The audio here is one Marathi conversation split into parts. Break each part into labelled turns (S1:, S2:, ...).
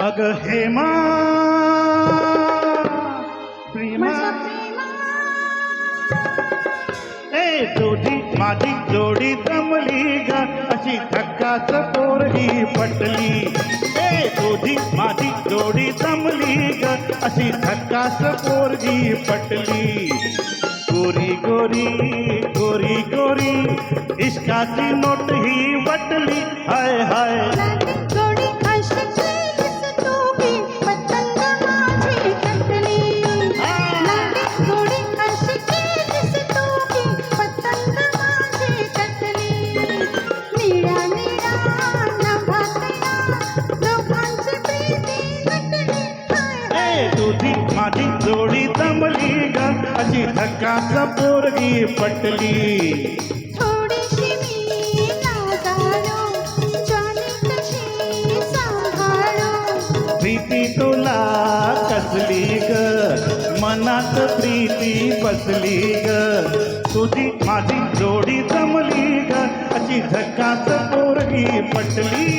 S1: अग हेमा प्रेमा ए तुझी माझी जोडी जमली ग अशी धक्काच पोरगी पटली ए तुझी माझी जोडी जमली ग अशी धक्काच पोरगी पटली गोरी गोरी गोरी गोरी इश्काची नोट ही वटली हाय हाय तुझी माझी जोडी जमली ग अशी धक्काच पोरगी पटली
S2: थोडीशी मी नादारो जाने कशी सांभाळो
S1: प्रीती तुला कसली ग मनात प्रीती बसली ग तुझी माझी जोडी जमली ग अशी धक्काच पोरगी पटली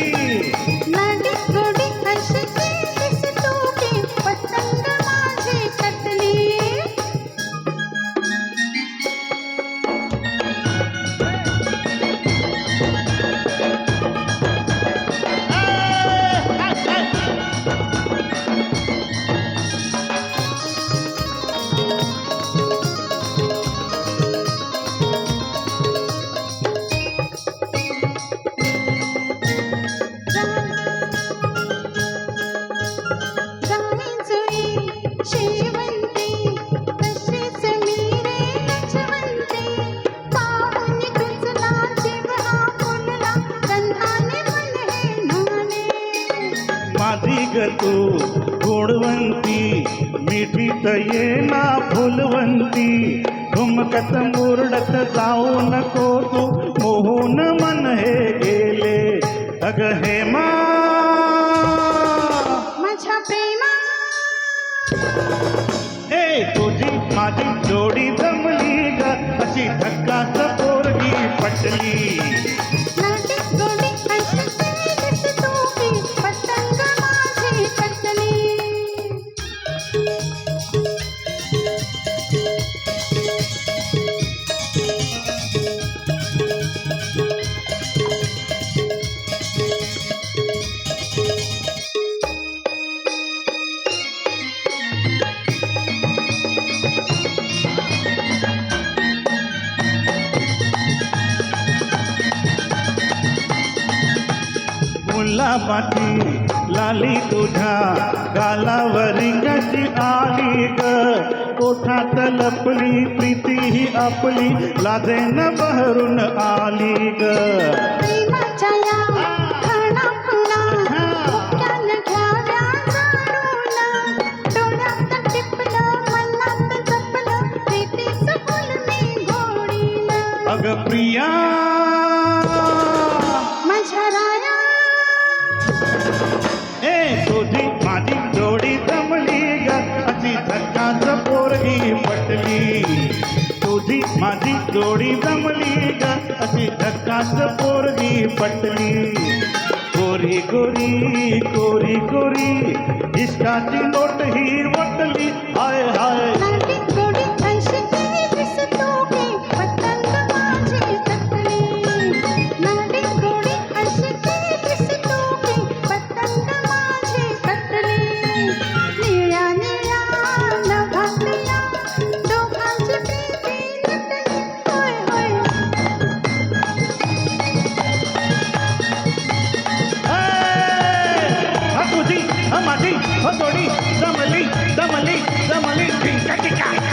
S1: माझी ग तू गुणवंती मिठी ये ना फुलवंती घुमकत मुरडत जाऊ नको तू मोहून मन हे गेले अग हेमा
S2: माझ्या प्रेमा
S1: ए तुझी माझी जोडी जमली ग अशी धक्काच पोरगी पटली गुलाबाची लाली तुझ्या गालावरी कशी आली ग ओठात लपली प्रीती ही आपली लाजेन बहरून आली ग
S2: प्रेमाच्या या खाणाखुणा डोक्यानं घ्याव्या जाणून डोळ्यात टिपलं मनात जपलं प्रीतीचं फुल मी घोडीनं
S1: अग प्रिया
S2: माझ्या राया
S1: ए तुझी माझी जोडी जमली ग अशी धक्काच पोरगी पटली तुझी माझी जोडी जमली ग अशी धक्काच पोरगी पटली गोरी गोरी गोरी गोरी इश्काची नोट ही वटली हाय हाय माझी जोडी जमली जमली जमली